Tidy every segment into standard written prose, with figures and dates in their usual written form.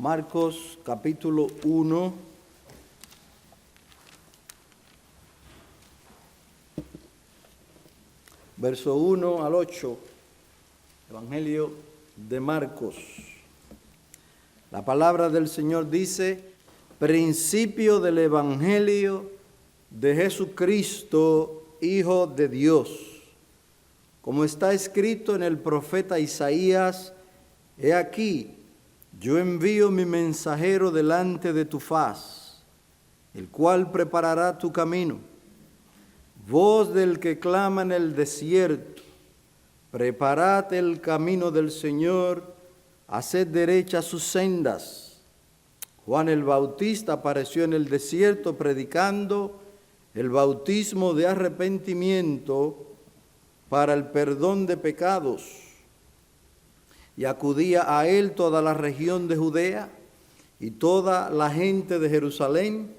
Marcos capítulo 1, verso 1 al 8, Evangelio de Marcos. La palabra del Señor dice: principio del Evangelio de Jesucristo, Hijo de Dios. Como está escrito en el profeta Isaías: he aquí, yo envío mi mensajero delante de tu faz, el cual preparará tu camino. Voz del que clama en el desierto: preparad el camino del Señor, haced derechas sus sendas. Juan el Bautista apareció en el desierto predicando el bautismo de arrepentimiento para el perdón de pecados. Y acudía a él toda la región de Judea y toda la gente de Jerusalén,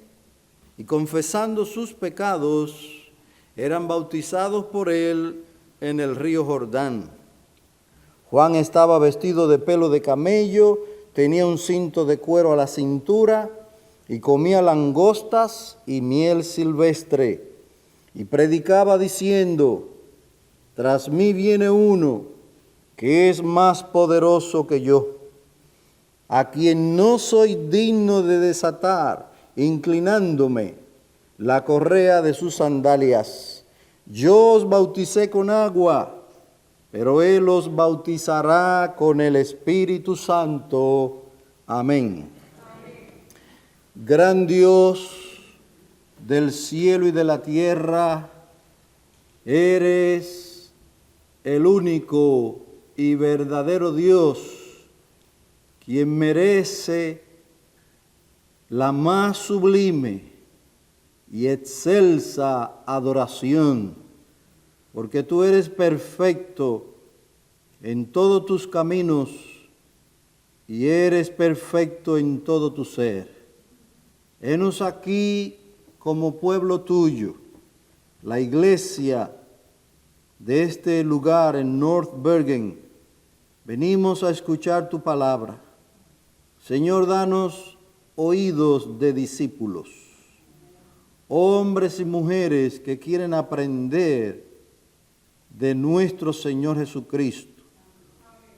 y confesando sus pecados, eran bautizados por él en el río Jordán. Juan estaba vestido de pelo de camello, tenía un cinto de cuero a la cintura, y comía langostas y miel silvestre, y predicaba diciendo: tras mí viene uno que es más poderoso que yo, a quien no soy digno de desatar, inclinándome, la correa de sus sandalias. Yo os bauticé con agua, pero él os bautizará con el Espíritu Santo. Amén. Gran Dios del cielo y de la tierra, eres el único y verdadero Dios, quien merece la más sublime y excelsa adoración, porque tú eres perfecto en todos tus caminos y eres perfecto en todo tu ser. Henos aquí como pueblo tuyo, la iglesia de este lugar en North Bergen. Venimos a escuchar tu palabra. Señor, danos oídos de discípulos, hombres y mujeres que quieren aprender de nuestro Señor Jesucristo,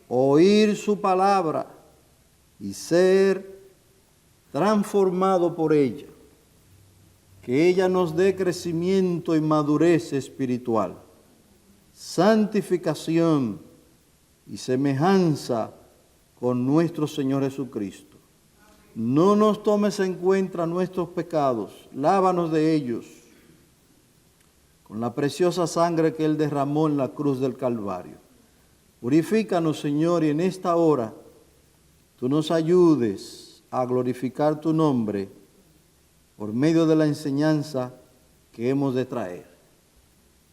oír su palabra y ser transformado por ella, que ella nos dé crecimiento y madurez espiritual, santificación y semejanza con nuestro Señor Jesucristo. No nos tomes en cuenta nuestros pecados, lávanos de ellos con la preciosa sangre que Él derramó en la cruz del Calvario. Purifícanos, Señor, y en esta hora tú nos ayudes a glorificar tu nombre por medio de la enseñanza que hemos de traer.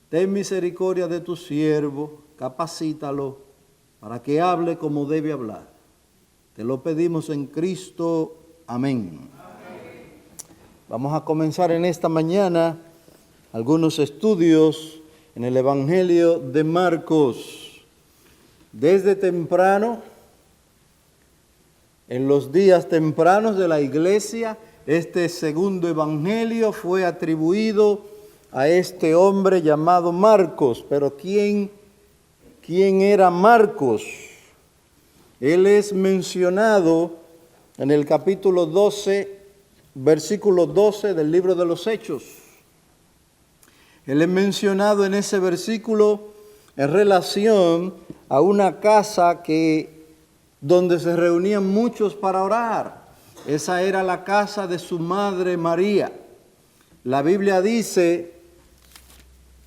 Ten misericordia de tu siervo, capacítalo para que hable como debe hablar. Te lo pedimos en Cristo. Amén. Vamos a comenzar en esta mañana algunos estudios en el Evangelio de Marcos. Desde temprano, en los días tempranos de la iglesia, este segundo evangelio fue atribuido a este hombre llamado Marcos. Pero ¿quién era Marcos? Él es mencionado en el capítulo 12, versículo 12 del libro de los Hechos. Él es mencionado en ese versículo en relación a una casa donde se reunían muchos para orar. Esa era la casa de su madre María. La Biblia dice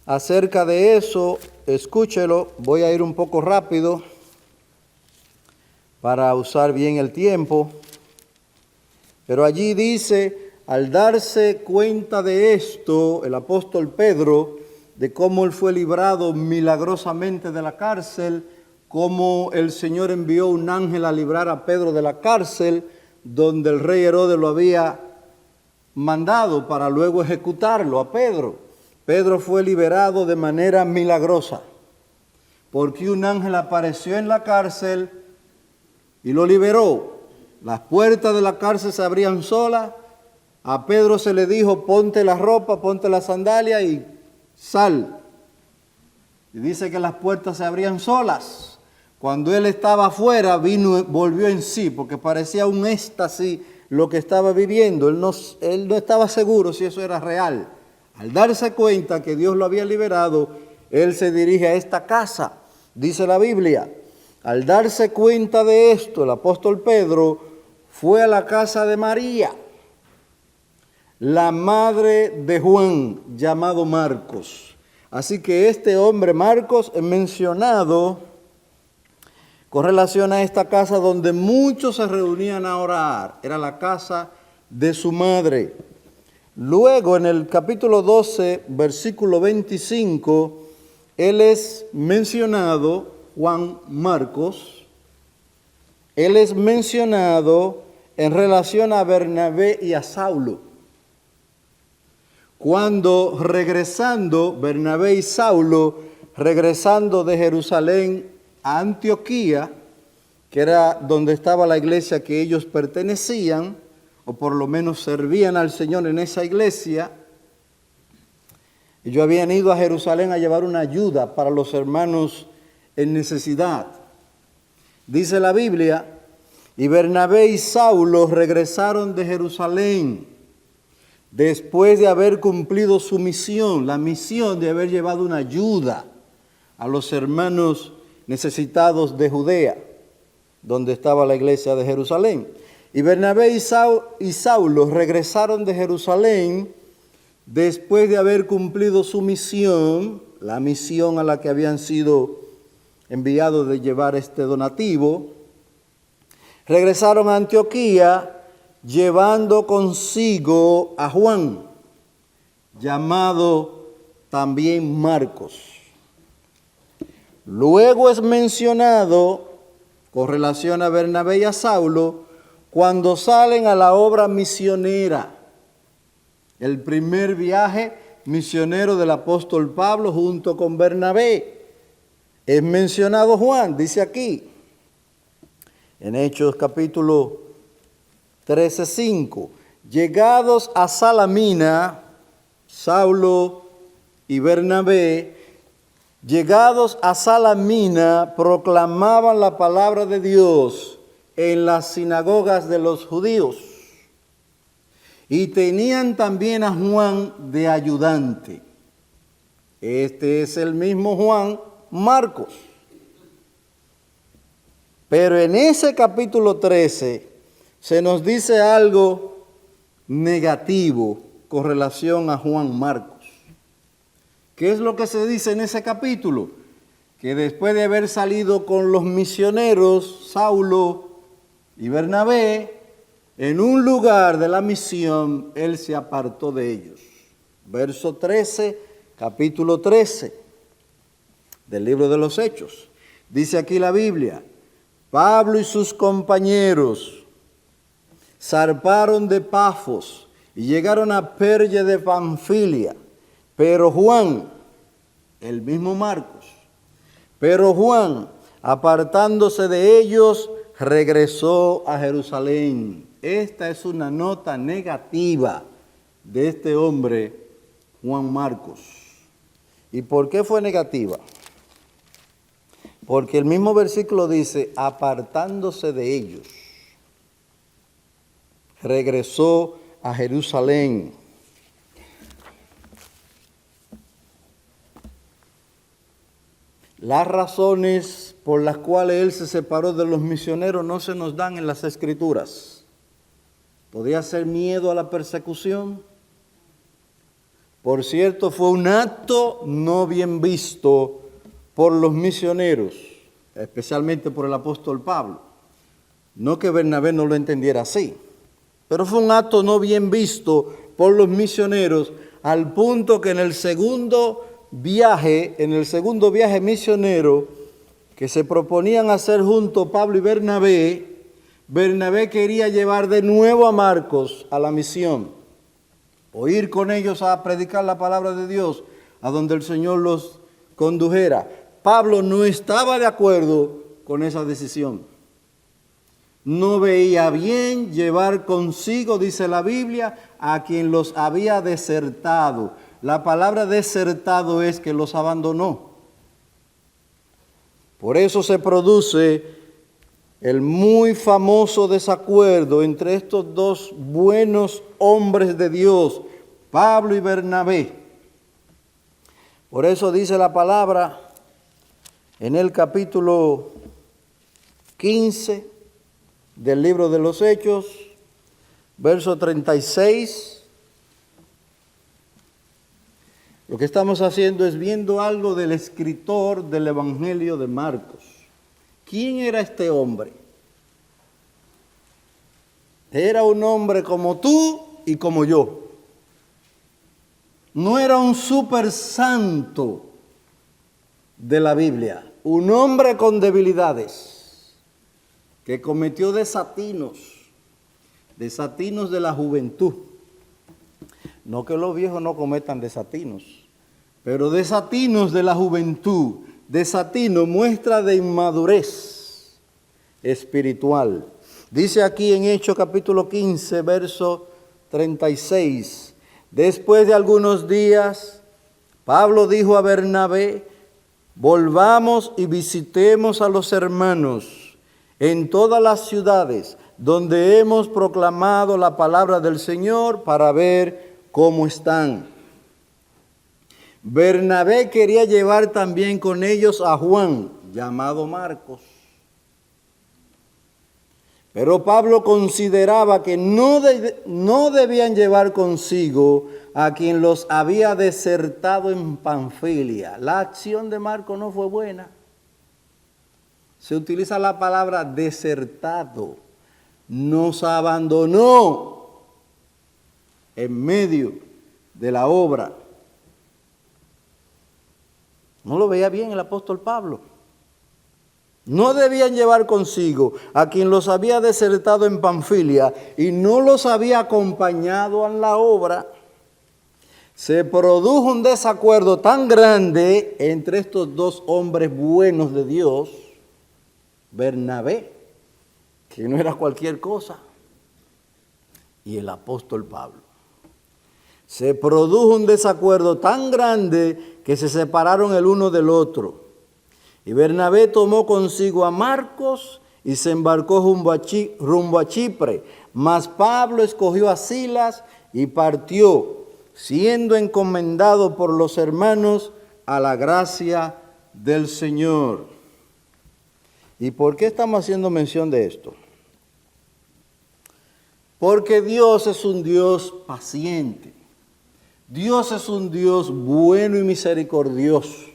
acerca de eso, escúchelo, voy a ir un poco rápido para usar bien el tiempo, pero allí dice: al darse cuenta de esto, el apóstol Pedro, de cómo él fue librado milagrosamente de la cárcel, cómo el Señor envió un ángel a librar a Pedro de la cárcel, donde el rey Herodes lo había mandado para luego ejecutarlo a Pedro. Pedro fue liberado de manera milagrosa, porque un ángel apareció en la cárcel y lo liberó. Las puertas de la cárcel se abrían solas. A Pedro se le dijo, ponte la ropa, ponte la sandalia y sal. Y dice que las puertas se abrían solas. Cuando él estaba afuera, volvió en sí, porque parecía un éxtasis lo que estaba viviendo. Él no estaba seguro si eso era real. Al darse cuenta que Dios lo había liberado, él se dirige a esta casa, dice la Biblia. Al darse cuenta de esto, el apóstol Pedro fue a la casa de María, la madre de Juan, llamado Marcos. Así que este hombre Marcos es mencionado con relación a esta casa donde muchos se reunían a orar. Era la casa de su madre. Luego en el capítulo 12, versículo 25, él es mencionado, Juan Marcos, él es mencionado en relación a Bernabé y a Saulo. Cuando Bernabé y Saulo, regresando de Jerusalén a Antioquía, que era donde estaba la iglesia que ellos pertenecían, o por lo menos servían al Señor en esa iglesia, ellos habían ido a Jerusalén a llevar una ayuda para los hermanos en necesidad. Dice la Biblia, y Bernabé y Saulo regresaron de Jerusalén después de haber cumplido su misión, la misión de haber llevado una ayuda a los hermanos necesitados de Judea, donde estaba la iglesia de Jerusalén. Y Bernabé y Saulo regresaron de Jerusalén después de haber cumplido su misión, la misión a la que habían sido enviados de llevar este donativo. Regresaron a Antioquía llevando consigo a Juan, llamado también Marcos. Luego es mencionado con relación a Bernabé y a Saulo cuando salen a la obra misionera. El primer viaje misionero del apóstol Pablo junto con Bernabé. Es mencionado Juan, dice aquí, en Hechos capítulo 13:5. Llegados a Salamina, Saulo y Bernabé, llegados a Salamina, proclamaban la palabra de Dios en las sinagogas de los judíos. Y tenían también a Juan de ayudante. Este es el mismo Juan Marcos. Pero en ese capítulo 13 se nos dice algo negativo con relación a Juan Marcos. ¿Qué es lo que se dice en ese capítulo? Que después de haber salido con los misioneros, Saulo y Bernabé, en un lugar de la misión, él se apartó de ellos. Verso 13, capítulo 13 del libro de los Hechos. Dice aquí la Biblia, Pablo y sus compañeros zarparon de Pafos y llegaron a Perge de Panfilia. Pero Juan, el mismo Marcos, pero Juan, apartándose de ellos, regresó a Jerusalén. Esta es una nota negativa de este hombre, Juan Marcos. ¿Y por qué fue negativa? Porque el mismo versículo dice, apartándose de ellos, regresó a Jerusalén. Las razones por las cuales él se separó de los misioneros no se nos dan en las Escrituras. ¿Podría ser miedo a la persecución? Por cierto, fue un acto no bien visto por los misioneros, especialmente por el apóstol Pablo. No que Bernabé no lo entendiera así, pero fue un acto no bien visto por los misioneros al punto que en el segundo viaje misionero que se proponían hacer junto Pablo y Bernabé, Bernabé quería llevar de nuevo a Marcos a la misión, o ir con ellos a predicar la palabra de Dios, a donde el Señor los condujera. Pablo no estaba de acuerdo con esa decisión. no veía bien llevar consigo, dice la Biblia, a quien los había desertado. La palabra desertado es que los abandonó. Por eso se produce el muy famoso desacuerdo entre estos dos buenos hombres de Dios, Pablo y Bernabé. Por eso dice la palabra en el capítulo 15 del libro de los Hechos, verso 36. Lo que estamos haciendo es viendo algo del escritor del Evangelio de Marcos. ¿Quién era este hombre? Era un hombre como tú y como yo. No era un super santo de la Biblia, un hombre con debilidades, que cometió desatinos de la juventud. No que los viejos no cometan desatinos, pero desatinos de la juventud. Desatino, muestra de inmadurez espiritual. Dice aquí en Hechos capítulo 15, verso 36. Después de algunos días, Pablo dijo a Bernabé: volvamos y visitemos a los hermanos en todas las ciudades donde hemos proclamado la palabra del Señor para ver cómo están. Bernabé quería llevar también con ellos a Juan, llamado Marcos. Pero Pablo consideraba que no debían llevar consigo a quien los había desertado en Panfilia. La acción de Marcos no fue buena. Se utiliza la palabra desertado. Nos abandonó en medio de la obra. No lo veía bien el apóstol Pablo. No debían llevar consigo a quien los había desertado en Panfilia y no los había acompañado en la obra. Se produjo un desacuerdo tan grande entre estos dos hombres buenos de Dios, Bernabé, que no era cualquier cosa, y el apóstol Pablo. Se produjo un desacuerdo tan grande que se separaron el uno del otro. Y Bernabé tomó consigo a Marcos y se embarcó rumbo a Chipre. Mas Pablo escogió a Silas y partió, siendo encomendado por los hermanos a la gracia del Señor. ¿Y por qué estamos haciendo mención de esto? Porque Dios es un Dios paciente. Dios es un Dios bueno y misericordioso.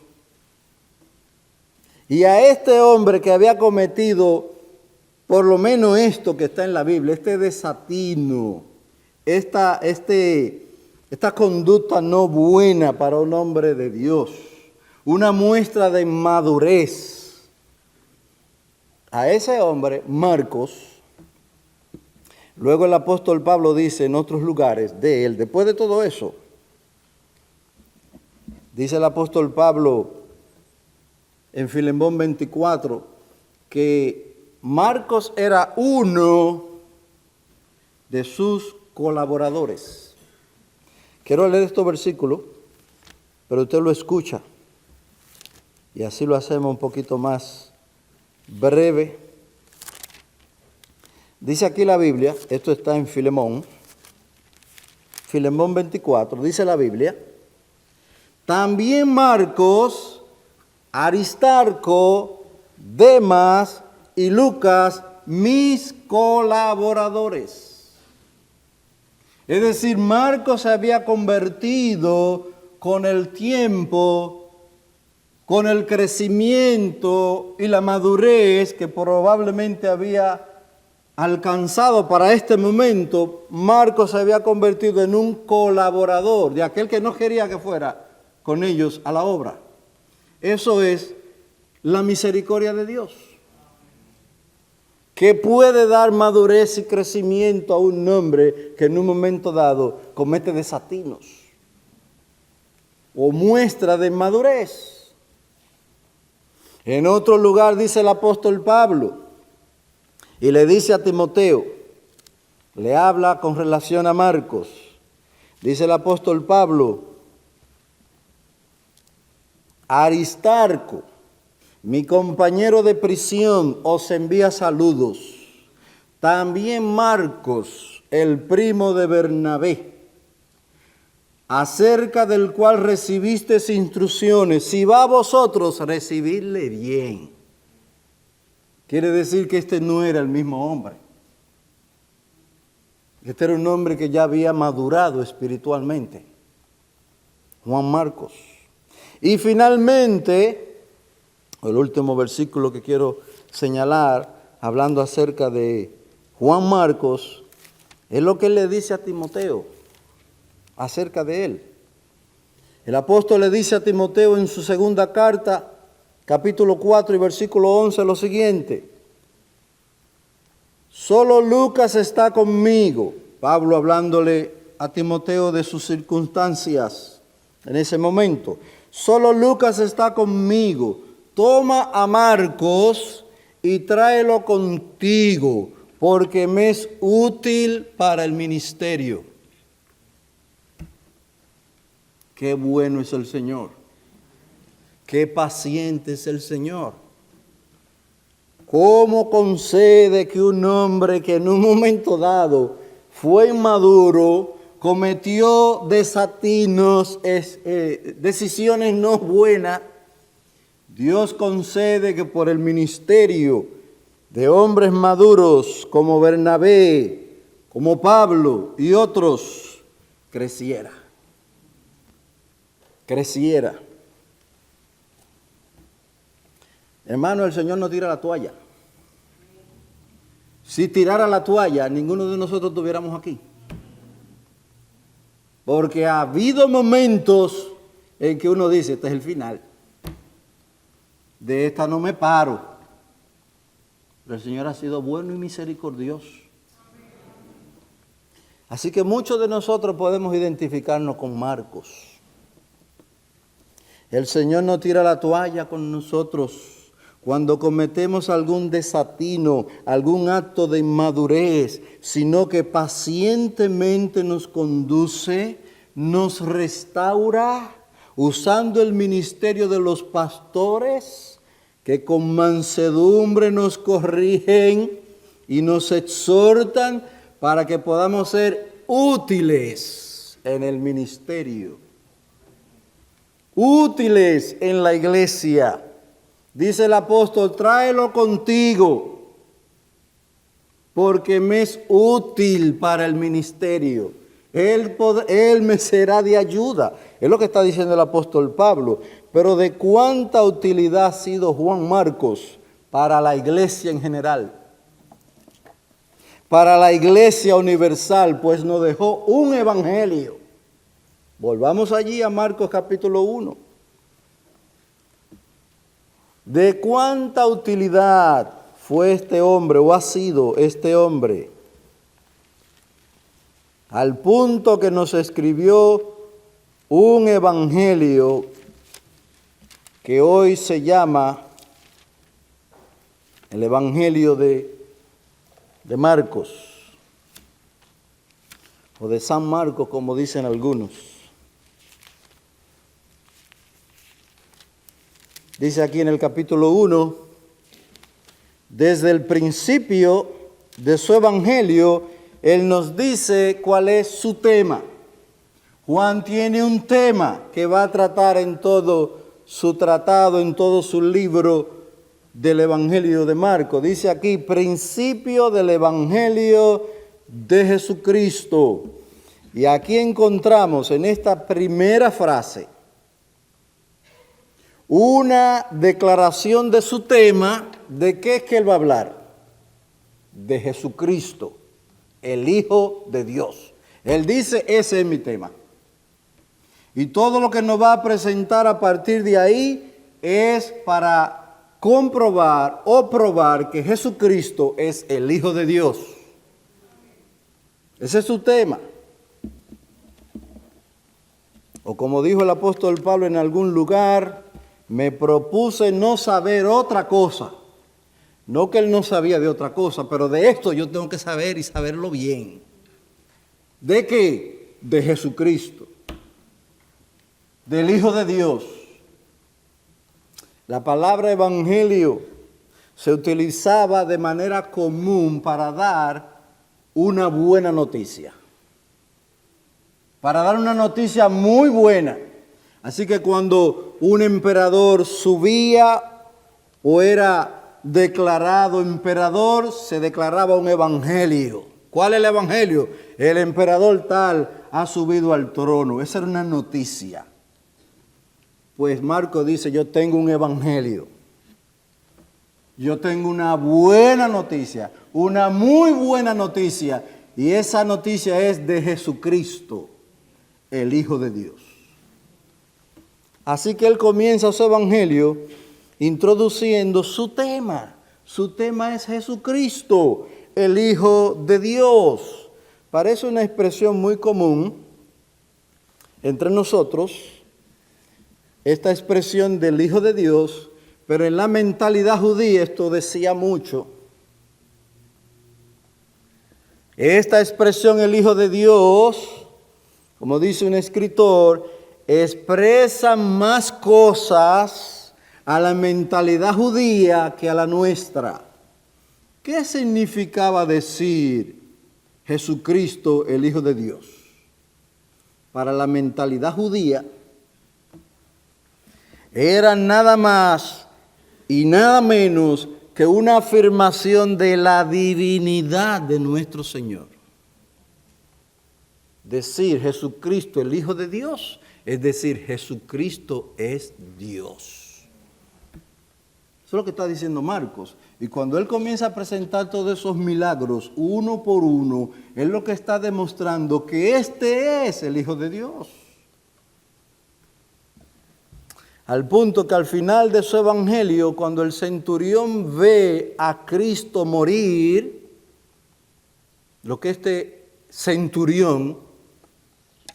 Y a este hombre que había cometido por lo menos esto que está en la Biblia, este desatino, esta conducta no buena para un hombre de Dios, una muestra de inmadurez, a ese hombre, Marcos, luego el apóstol Pablo dice en otros lugares de él, después de todo eso, dice el apóstol Pablo en Filemón 24, que Marcos era uno de sus colaboradores. Quiero leer estos versículos, pero usted lo escucha, y así lo hacemos un poquito más breve. Dice aquí la Biblia, esto está en Filemón 24, dice la Biblia: también Marcos, Aristarco, Demas y Lucas, mis colaboradores. Es decir, Marcos se había convertido con el tiempo, con el crecimiento y la madurez que probablemente había alcanzado para este momento. Marcos se había convertido en un colaborador de aquel que no quería que fuera con ellos a la obra. Eso es la misericordia de Dios, que puede dar madurez y crecimiento a un hombre que en un momento dado comete desatinos o muestra de madurez. En otro lugar dice el apóstol Pablo, Y le dice a Timoteo, le habla con relación a Marcos. Dice el apóstol Pablo, Aristarco, mi compañero de prisión, os envía saludos. También Marcos, el primo de Bernabé, acerca del cual recibisteis instrucciones. Si va a vosotros, recibidle bien. Quiere decir que este no era el mismo hombre. Este era un hombre que ya había madurado espiritualmente. Juan Marcos. Y finalmente, el último versículo que quiero señalar, hablando acerca de Juan Marcos, es lo que él le dice a Timoteo acerca de él. El apóstol le dice a Timoteo en su segunda carta, capítulo 4 y versículo 11, lo siguiente: solo Lucas está conmigo. Pablo hablándole a Timoteo de sus circunstancias en ese momento. Solo Lucas está conmigo. Toma a Marcos y tráelo contigo, porque me es útil para el ministerio. Qué bueno es el Señor. Qué paciente es el Señor. ¿Cómo concede que un hombre que en un momento dado fue inmaduro, cometió desatinos, decisiones no buenas, Dios concede que por el ministerio de hombres maduros como Bernabé, como Pablo y otros, creciera? Hermano, el Señor no tira la toalla. Si tirara la toalla, ninguno de nosotros estuviéramos aquí. Porque ha habido momentos en que uno dice, este es el final. De esta no me paro. Pero el Señor ha sido bueno y misericordioso. Así que muchos de nosotros podemos identificarnos con Marcos. El Señor no tira la toalla con nosotros cuando cometemos algún desatino, algún acto de inmadurez, sino que pacientemente nos conduce, nos restaura, usando el ministerio de los pastores, que con mansedumbre nos corrigen y nos exhortan para que podamos ser útiles en el ministerio. Útiles en la iglesia. Dice el apóstol, tráelo contigo, porque me es útil para el ministerio. Él me será de ayuda. Es lo que está diciendo el apóstol Pablo. Pero ¿de cuánta utilidad ha sido Juan Marcos para la iglesia en general? Para la iglesia universal, pues nos dejó un evangelio. Volvamos allí a Marcos capítulo 1. ¿De cuánta utilidad fue este hombre o ha sido este hombre? Al punto que nos escribió un evangelio que hoy se llama el Evangelio de Marcos, o de San Marcos, como dicen algunos. Dice aquí en el capítulo 1, desde el principio de su evangelio, él nos dice cuál es su tema. Juan tiene un tema que va a tratar en todo su tratado, en todo su libro del evangelio de Marcos. Dice aquí, principio del evangelio de Jesucristo. Y aquí encontramos en esta primera frase una declaración de su tema. ¿De qué es que él va a hablar? De Jesucristo, el Hijo de Dios. Él dice, ese es mi tema. Y todo lo que nos va a presentar a partir de ahí es para comprobar o probar que Jesucristo es el Hijo de Dios. Ese es su tema. O como dijo el apóstol Pablo en algún lugar, me propuse no saber otra cosa, No que él no sabía de otra cosa, pero de esto yo tengo que saber y saberlo bien. ¿De qué? De Jesucristo, del Hijo de Dios. La palabra evangelio se utilizaba de manera común para dar una buena noticia. Para dar una noticia muy buena. Así que cuando un emperador subía o era declarado emperador, se declaraba un evangelio. ¿Cuál es el evangelio? El emperador tal ha subido al trono. Esa era una noticia. Pues Marcos dice, yo tengo un evangelio. Yo tengo una buena noticia, una muy buena noticia. Y esa noticia es de Jesucristo, el Hijo de Dios. Así que él comienza su evangelio introduciendo su tema. Su tema es Jesucristo, el Hijo de Dios. Parece una expresión muy común entre nosotros, esta expresión del Hijo de Dios, pero en la mentalidad judía esto decía mucho. Esta expresión, el Hijo de Dios, como dice un escritor, expresa más cosas a la mentalidad judía que a la nuestra. ¿Qué significaba decir Jesucristo, el Hijo de Dios? Para la mentalidad judía, era nada más y nada menos que una afirmación de la divinidad de nuestro Señor. Decir Jesucristo, el Hijo de Dios, es decir, Jesucristo es Dios. Eso es lo que está diciendo Marcos. Y cuando él comienza a presentar todos esos milagros, uno por uno, él lo que está demostrando que este es el Hijo de Dios. Al punto que al final de su evangelio, cuando el centurión ve a Cristo morir, lo que este centurión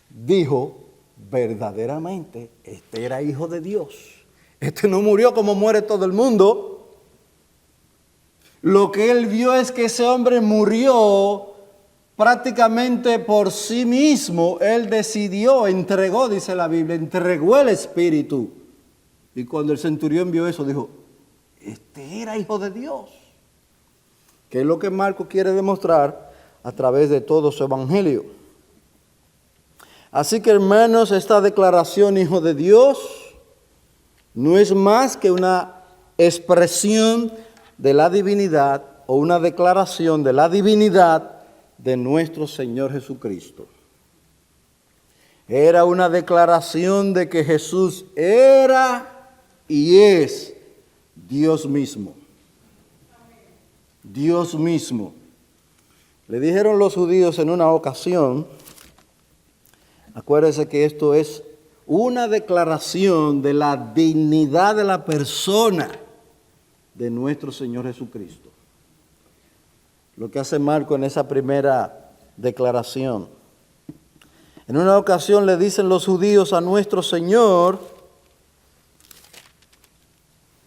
dijo, verdaderamente, este era Hijo de Dios. Este no murió como muere todo el mundo. Lo que él vio es que ese hombre murió prácticamente por sí mismo. Él decidió, entregó, dice la Biblia, entregó el Espíritu. Y cuando el centurión vio eso, dijo, este era Hijo de Dios. Que es lo que Marcos quiere demostrar a través de todo su evangelio. Así que, hermanos, esta declaración Hijo de Dios no es más que una expresión de la divinidad o una declaración de la divinidad de nuestro Señor Jesucristo. Era una declaración de que Jesús era y es Dios mismo. Dios mismo. Le dijeron los judíos en una ocasión, acuérdense que esto es una declaración de la dignidad de la persona de nuestro Señor Jesucristo. Lo que hace Marco en esa primera declaración. En una ocasión le dicen los judíos a nuestro Señor,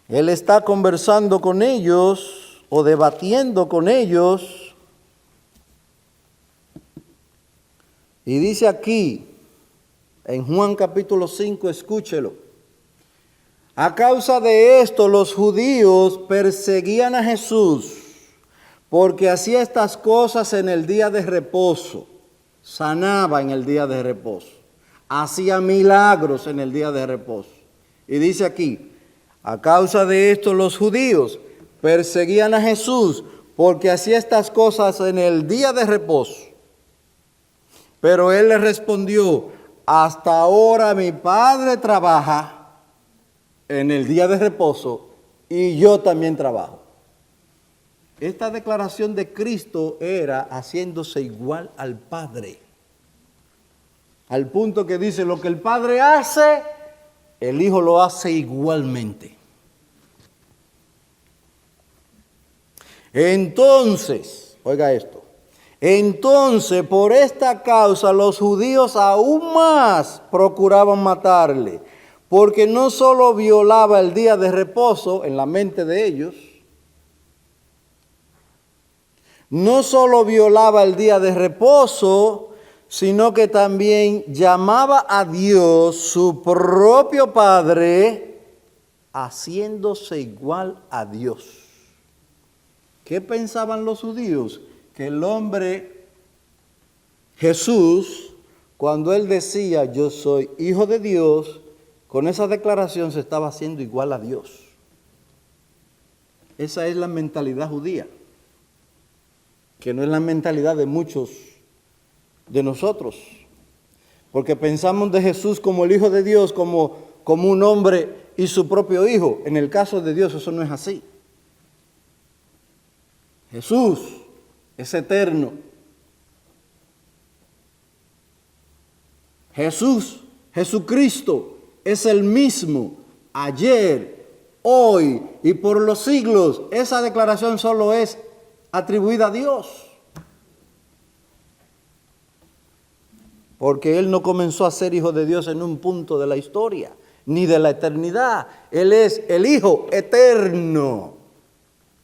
Él está conversando con ellos o debatiendo con ellos. Y dice aquí, en Juan capítulo 5, escúchelo. A causa de esto los judíos perseguían a Jesús porque hacía estas cosas en el día de reposo. Sanaba en el día de reposo. Hacía milagros en el día de reposo. Y dice aquí, a causa de esto los judíos perseguían a Jesús porque hacía estas cosas en el día de reposo. Pero él les respondió, hasta ahora mi Padre trabaja en el día de reposo y yo también trabajo. Esta declaración de Cristo era haciéndose igual al Padre. Al punto que dice, lo que el Padre hace, el Hijo lo hace igualmente. Entonces, oiga esto, entonces por esta causa los judíos aún más procuraban matarle, porque no solo violaba el día de reposo en la mente de ellos, no solo violaba el día de reposo, sino que también llamaba a Dios su propio Padre, haciéndose igual a Dios. ¿Qué pensaban los judíos? Que el hombre Jesús, cuando él decía yo soy hijo de Dios, con esa declaración se estaba haciendo igual a Dios. Esa es la mentalidad judía, que no es la mentalidad de muchos de nosotros, porque pensamos de Jesús como el Hijo de Dios, como un hombre y su propio Hijo. En el caso de Dios eso no es así. Jesús es eterno. Jesucristo es el mismo ayer, hoy y por los siglos. Esa declaración solo es atribuida a Dios. Porque Él no comenzó a ser Hijo de Dios en un punto de la historia, ni de la eternidad. Él es el Hijo eterno.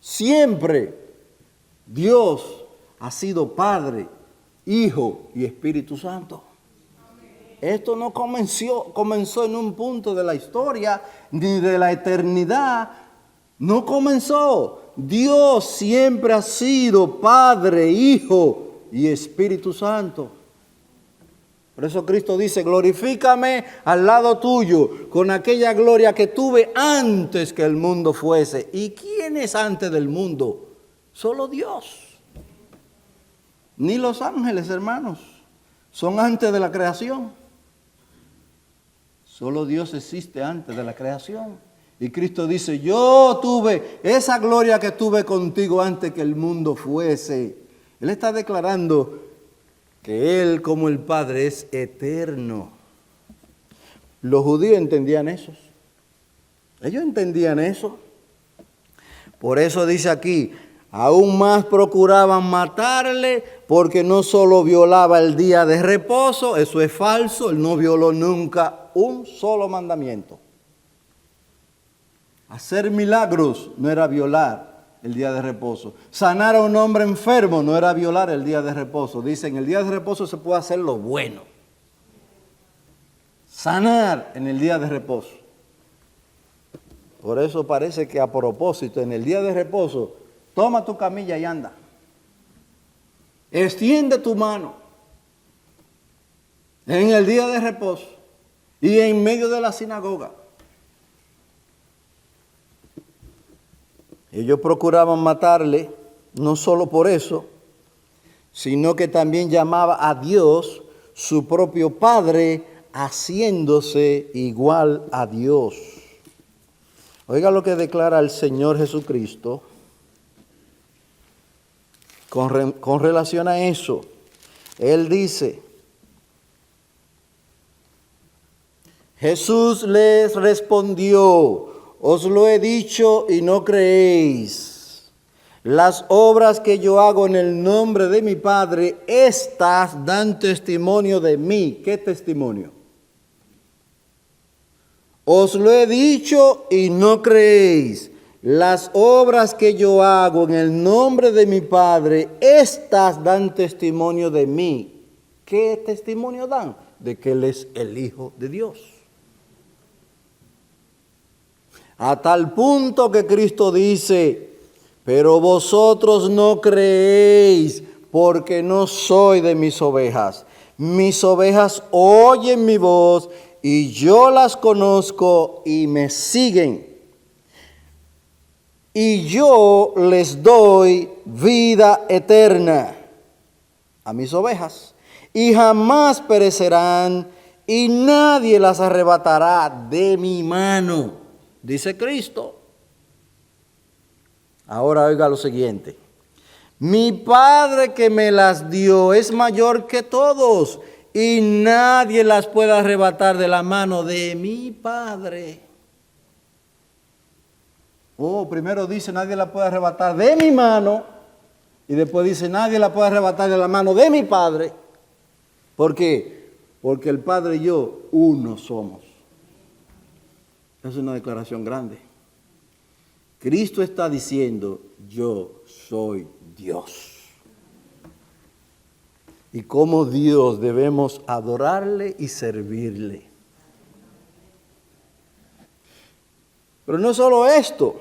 Siempre Dios ha sido Padre, Hijo y Espíritu Santo. Esto no comenzó en un punto de la historia, ni de la eternidad. No comenzó. Dios siempre ha sido Padre, Hijo y Espíritu Santo. Por eso Cristo dice, glorifícame al lado tuyo con aquella gloria que tuve antes que el mundo fuese. ¿Y quién es antes del mundo? Solo Dios. Ni los ángeles, hermanos, son antes de la creación. Solo Dios existe antes de la creación. Y Cristo dice, yo tuve esa gloria que tuve contigo antes que el mundo fuese. Él está declarando que Él como el Padre es eterno. Los judíos entendían eso. Ellos entendían eso. Por eso dice aquí, aún más procuraban matarle porque no solo violaba el día de reposo, eso es falso, Él no violó nunca un solo mandamiento. Hacer milagros no era violar el día de reposo. Sanar a un hombre enfermo no era violar el día de reposo. Dicen, el día de reposo se puede hacer lo bueno. Sanar en el día de reposo. Por eso parece que a propósito, en el día de reposo, toma tu camilla y anda. Extiende tu mano en el día de reposo y en medio de la sinagoga. Ellos procuraban matarle, no solo por eso, sino que también llamaba a Dios su propio Padre, haciéndose igual a Dios. Oiga lo que declara el Señor Jesucristo con relación a eso. Él dice, Jesús les respondió, os lo he dicho y no creéis. Las obras que yo hago en el nombre de mi Padre, estas dan testimonio de mí. ¿Qué testimonio? Os lo he dicho y no creéis. Las obras que yo hago en el nombre de mi Padre, estas dan testimonio de mí. ¿Qué testimonio dan? De que Él es el Hijo de Dios. A tal punto que Cristo dice, pero vosotros no creéis porque no soy de mis ovejas. Mis ovejas oyen mi voz y yo las conozco y me siguen. Y yo les doy vida eterna a mis ovejas y jamás perecerán y nadie las arrebatará de mi mano. Dice Cristo. Ahora oiga lo siguiente. Mi Padre que me las dio es mayor que todos y nadie las puede arrebatar de la mano de mi Padre. Primero dice nadie la puede arrebatar de mi mano y después dice nadie la puede arrebatar de la mano de mi Padre. ¿Por qué? Porque el Padre y yo uno somos. Es una declaración grande. Cristo está diciendo, yo soy Dios. y cómo Dios debemos adorarle y servirle. Pero no solo esto.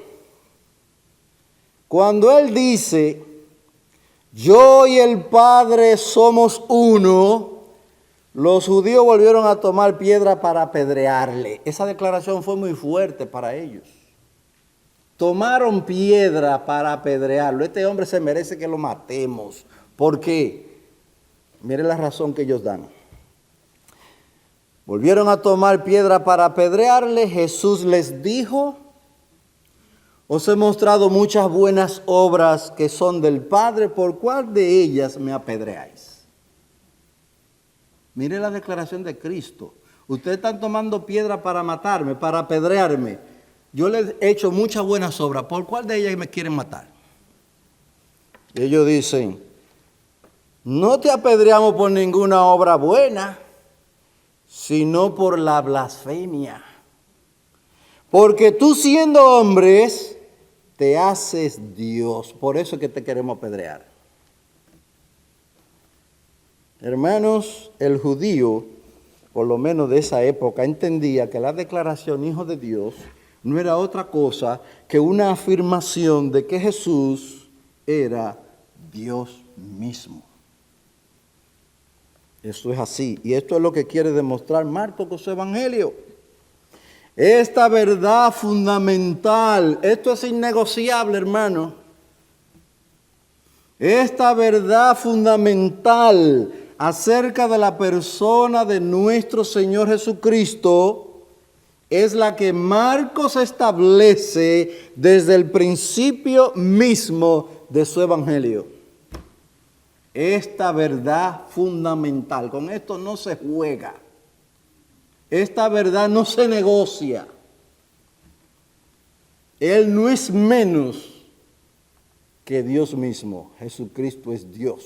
Cuando Él dice, yo y el Padre somos uno, los judíos volvieron a tomar piedra para apedrearle. Esa declaración fue muy fuerte para ellos. Tomaron piedra para apedrearlo. Este hombre se merece que lo matemos. ¿Por qué? Mire la razón que ellos dan. Volvieron a tomar piedra para apedrearle. Jesús les dijo, os he mostrado muchas buenas obras que son del Padre, ¿por cuál de ellas me apedreáis? Mire la declaración de Cristo. Ustedes están tomando piedra para matarme, para apedrearme. Yo les he hecho muchas buenas obras, ¿por cuál de ellas me quieren matar? Y ellos dicen, no te apedreamos por ninguna obra buena, sino por la blasfemia. Porque tú siendo hombres, te haces Dios. Por eso es que te queremos apedrear. Hermanos, el judío, por lo menos de esa época, entendía que la declaración hijo de Dios no era otra cosa que una afirmación de que Jesús era Dios mismo. Esto es así, y esto es lo que quiere demostrar Marcos con su evangelio. Esta verdad fundamental, esto es innegociable, hermano. Esta verdad fundamental acerca de la persona de nuestro Señor Jesucristo es la que Marcos establece desde el principio mismo de su evangelio. Esta verdad fundamental, con esto no se juega. Esta verdad no se negocia. Él no es menos que Dios mismo. Jesucristo es Dios.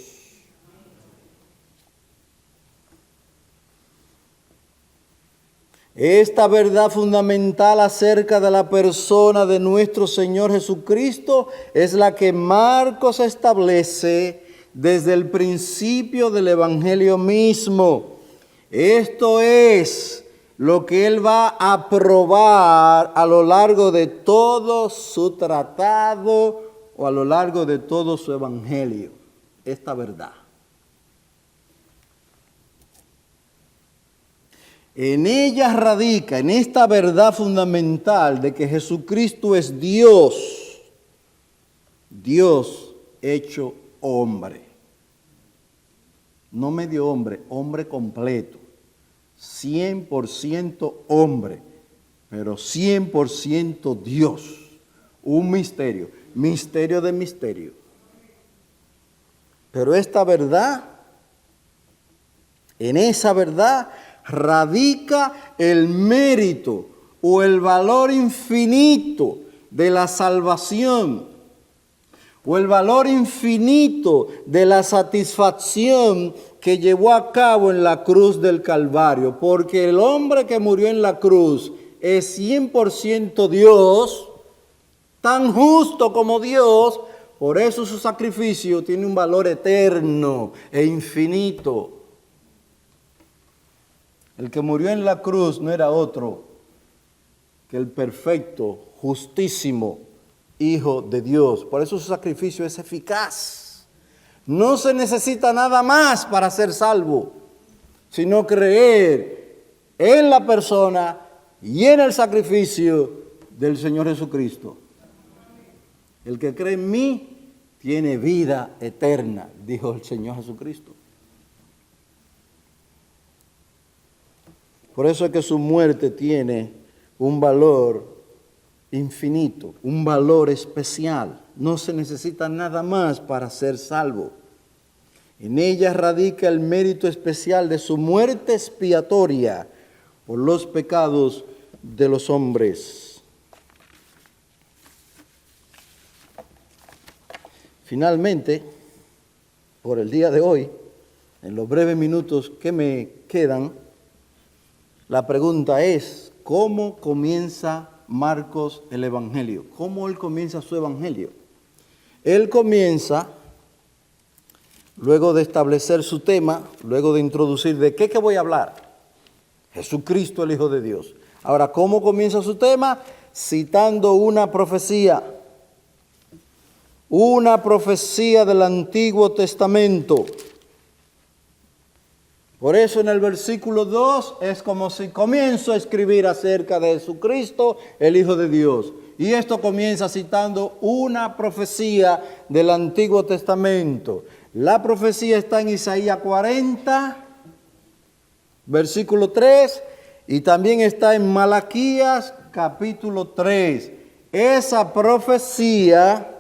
Esta verdad fundamental acerca de la persona de nuestro Señor Jesucristo es la que Marcos establece desde el principio del Evangelio mismo. Esto es lo que Él va a probar a lo largo de todo su tratado o a lo largo de todo su Evangelio. Esta verdad. En ella radica, en esta verdad fundamental de que Jesucristo es Dios, Dios hecho hombre. No medio hombre, hombre completo. 100% hombre, pero 100% Dios. Un misterio, misterio de misterio. Pero esta verdad, en esa verdad radica el mérito o el valor infinito de la salvación, o el valor infinito de la satisfacción que llevó a cabo en la cruz del Calvario, porque el hombre que murió en la cruz es 100% Dios, tan justo como Dios, por eso su sacrificio tiene un valor eterno e infinito. El que murió en la cruz no era otro que el perfecto, justísimo Hijo de Dios. Por eso su sacrificio es eficaz. No se necesita nada más para ser salvo, sino creer en la persona y en el sacrificio del Señor Jesucristo. El que cree en mí tiene vida eterna, dijo el Señor Jesucristo. Por eso es que su muerte tiene un valor infinito, un valor especial. No se necesita nada más para ser salvo. En ella radica el mérito especial de su muerte expiatoria por los pecados de los hombres. Finalmente, por el día de hoy, en los breves minutos que me quedan, la pregunta es, ¿cómo comienza Marcos el Evangelio? ¿Cómo él comienza su Evangelio? Él comienza luego de establecer su tema, luego de introducir de qué voy a hablar. Jesucristo, el Hijo de Dios. Ahora, ¿cómo comienza su tema? Citando una profecía del Antiguo Testamento. Por eso en el versículo 2 es como si comienzo a escribir acerca de Jesucristo, el Hijo de Dios. Y esto comienza citando una profecía del Antiguo Testamento. La profecía está en Isaías 40, versículo 3, y también está en Malaquías, capítulo 3. Esa profecía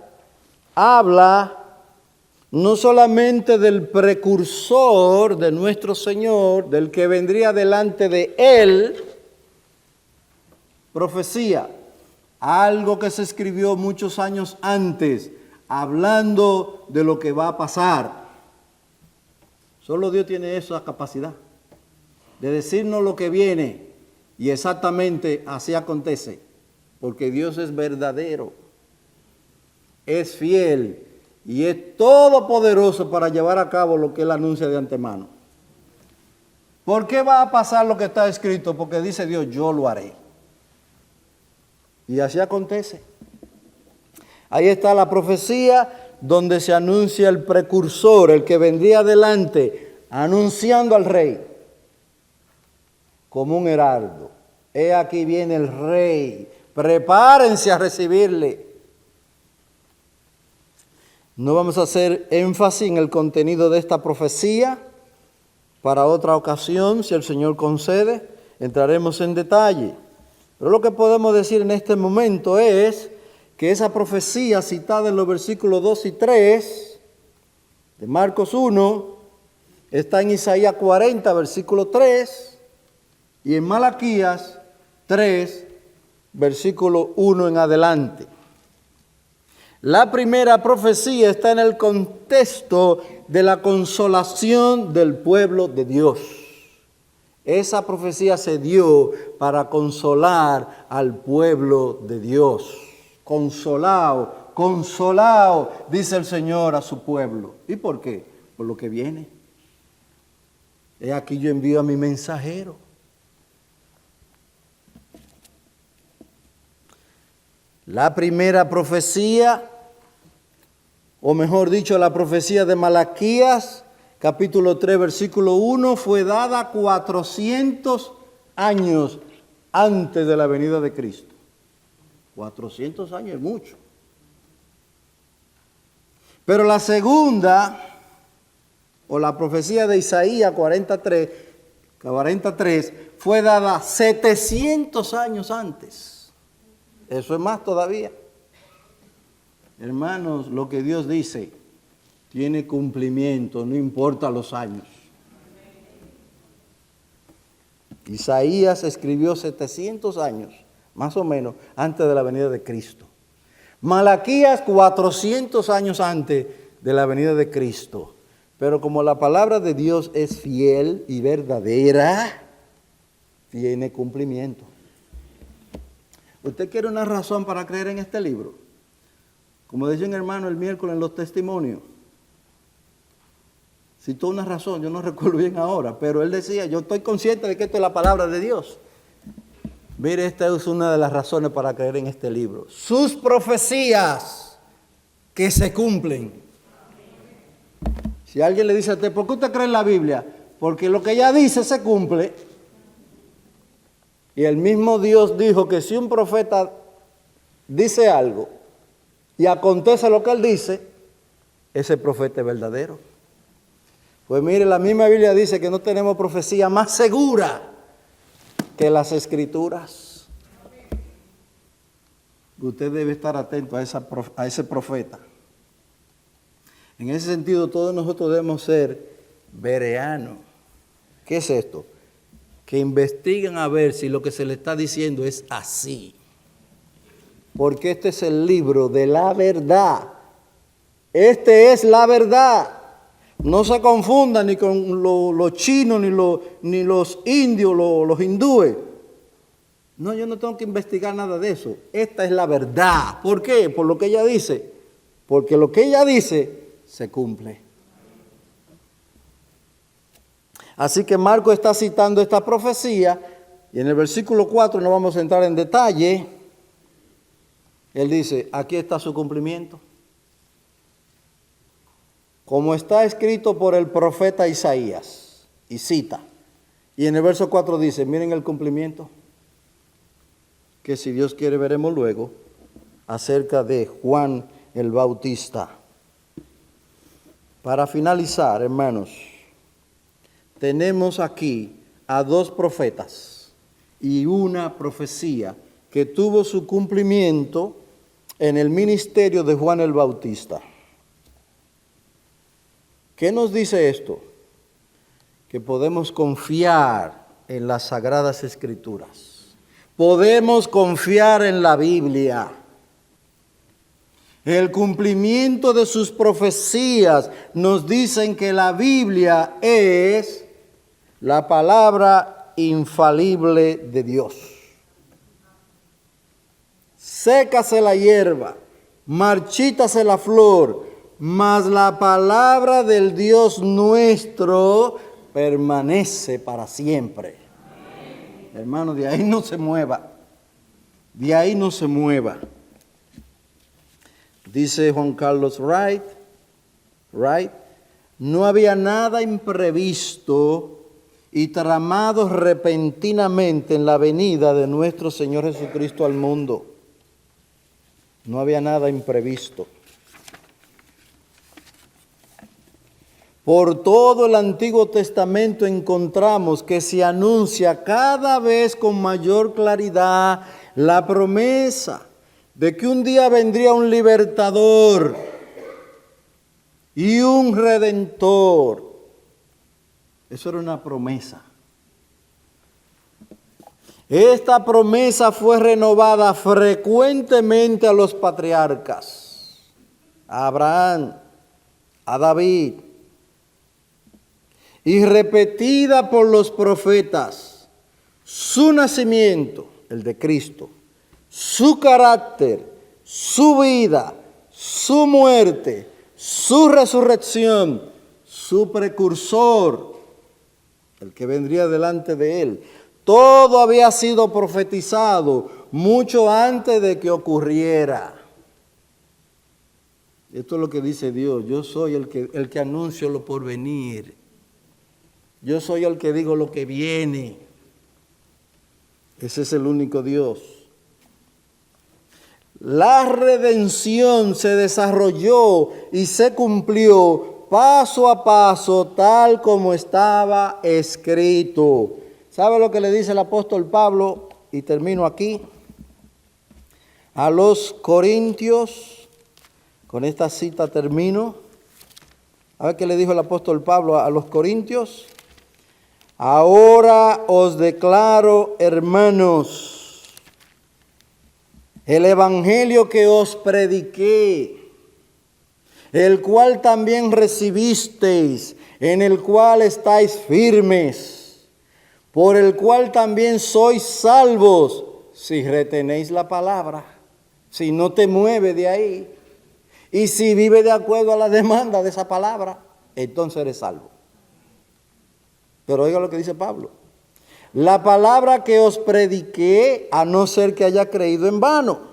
habla no solamente del precursor de nuestro Señor, del que vendría delante de Él, profecía, algo que se escribió muchos años antes, hablando de lo que va a pasar. Solo Dios tiene esa capacidad de decirnos lo que viene y exactamente así acontece, porque Dios es verdadero, es fiel y es todopoderoso para llevar a cabo lo que Él anuncia de antemano. ¿Por qué va a pasar lo que está escrito? Porque dice Dios, yo lo haré. Y así acontece. Ahí está la profecía donde se anuncia el precursor, el que vendría adelante, anunciando al rey como un heraldo. He aquí viene el rey, prepárense a recibirle. No vamos a hacer énfasis en el contenido de esta profecía. Para otra ocasión, si el Señor concede, entraremos en detalle. Pero lo que podemos decir en este momento es que esa profecía citada en los versículos 2 y 3 de Marcos 1 está en Isaías 40, versículo 3, y en Malaquías 3, versículo 1 en adelante. La primera profecía está en el contexto de la consolación del pueblo de Dios. Esa profecía se dio para consolar al pueblo de Dios. Consolado, consolado, dice el Señor a su pueblo. ¿Y por qué? Por lo que viene. He aquí yo envío a mi mensajero. La primera profecía, o mejor dicho, la profecía de Malaquías, capítulo 3, versículo 1, fue dada 400 años antes de la venida de Cristo. 400 años es mucho. Pero la segunda, o la profecía de Isaías 43, fue dada 700 años antes. Eso es más todavía. Hermanos, lo que Dios dice tiene cumplimiento, no importa los años. Isaías escribió 700 años, más o menos, antes de la venida de Cristo. Malaquías 400 años antes de la venida de Cristo. Pero como la palabra de Dios es fiel y verdadera, tiene cumplimiento. ¿Usted quiere una razón para creer en este libro? Como decía un hermano el miércoles en los testimonios, citó una razón, yo no recuerdo bien ahora, pero él decía, yo estoy consciente de que esto es la palabra de Dios. Mire, esta es una de las razones para creer en este libro. Sus profecías que se cumplen. Si alguien le dice a usted, ¿por qué usted cree en la Biblia? Porque lo que ella dice se cumple. Y el mismo Dios dijo que si un profeta dice algo y acontece lo que él dice, ese profeta es verdadero. Pues mire, la misma Biblia dice que no tenemos profecía más segura que las Escrituras. Usted debe estar atento a ese profeta. En ese sentido, todos nosotros debemos ser bereanos. ¿Qué es esto? Que investiguen a ver si lo que se le está diciendo es así. Porque este es el libro de la verdad. Este es la verdad. No se confundan ni con los chinos, ni los indios, los hindúes. No, yo no tengo que investigar nada de eso. Esta es la verdad. ¿Por qué? Por lo que ella dice. Porque lo que ella dice se cumple. Así que Marcos está citando esta profecía y en el versículo 4 no vamos a entrar en detalle. Él dice, aquí está su cumplimiento. Como está escrito por el profeta Isaías, y cita. Y en el verso 4 dice, miren el cumplimiento, que si Dios quiere veremos luego, acerca de Juan el Bautista. Para finalizar, hermanos, tenemos aquí a dos profetas y una profecía que tuvo su cumplimiento en el ministerio de Juan el Bautista. ¿Qué nos dice esto? Que podemos confiar en las Sagradas Escrituras. Podemos confiar en la Biblia. El cumplimiento de sus profecías nos dicen que la Biblia es la palabra infalible de Dios. Sécase la hierba, marchítase la flor, mas la palabra del Dios nuestro permanece para siempre. Hermano, de ahí no se mueva. De ahí no se mueva. Dice Juan Carlos Wright, no había nada imprevisto y tramado repentinamente en la venida de nuestro Señor Jesucristo al mundo. No había nada imprevisto. Por todo el Antiguo Testamento encontramos que se anuncia cada vez con mayor claridad la promesa de que un día vendría un libertador y un redentor. Eso era una promesa. Esta promesa fue renovada frecuentemente a los patriarcas, a Abraham, a David, y repetida por los profetas. Su nacimiento, el de Cristo, su carácter, su vida, su muerte, su resurrección, su precursor, el que vendría delante de él. Todo había sido profetizado mucho antes de que ocurriera. Esto es lo que dice Dios. Yo soy el que anuncio lo por venir. Yo soy el que digo lo que viene. Ese es el único Dios. La redención se desarrolló y se cumplió paso a paso tal como estaba escrito. ¿Sabe lo que le dice el apóstol Pablo? Y termino aquí. A los Corintios, con esta cita termino. A ver qué le dijo el apóstol Pablo a los Corintios. Ahora os declaro, hermanos, el evangelio que os prediqué, el cual también recibisteis, en el cual estáis firmes, por el cual también sois salvos, si retenéis la palabra, si no te mueves de ahí, y si vive de acuerdo a la demanda de esa palabra, entonces eres salvo. Pero oiga lo que dice Pablo. La palabra que os prediqué, a no ser que haya creído en vano.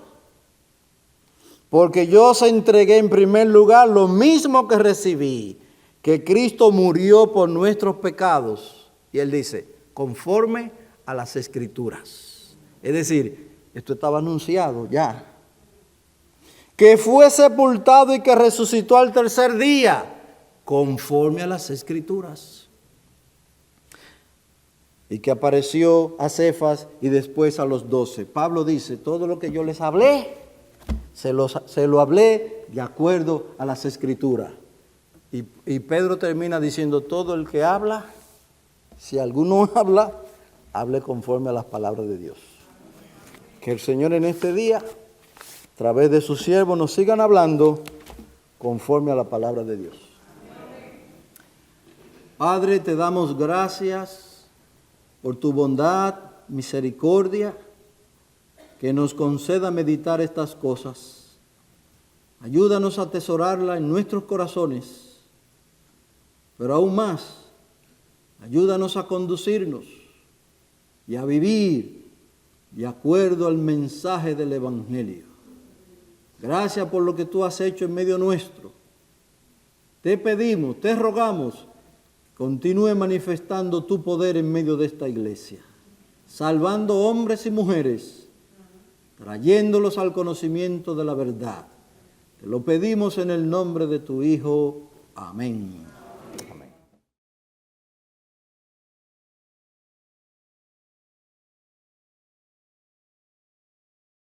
Porque yo os entregué en primer lugar lo mismo que recibí, que Cristo murió por nuestros pecados. Y él dice, conforme a las Escrituras. Es decir, esto estaba anunciado ya. Que fue sepultado y que resucitó al tercer día, conforme a las Escrituras. Y que apareció a Cefas y después a los 12. Pablo dice, todo lo que yo les hablé, se lo hablé de acuerdo a las Escrituras. Y Pedro termina diciendo, todo el que habla, si alguno habla, hable conforme a las palabras de Dios. Que el Señor en este día, a través de sus siervos, nos sigan hablando conforme a la palabra de Dios. Padre, te damos gracias por tu bondad, misericordia, que nos conceda meditar estas cosas. Ayúdanos a atesorarla en nuestros corazones, pero aún más, Ayúdanos a conducirnos y a vivir de acuerdo al mensaje del Evangelio. Gracias por lo que tú has hecho en medio nuestro. Te pedimos, te rogamos, continúe manifestando tu poder en medio de esta iglesia, salvando hombres y mujeres, trayéndolos al conocimiento de la verdad. Te lo pedimos en el nombre de tu Hijo. Amén.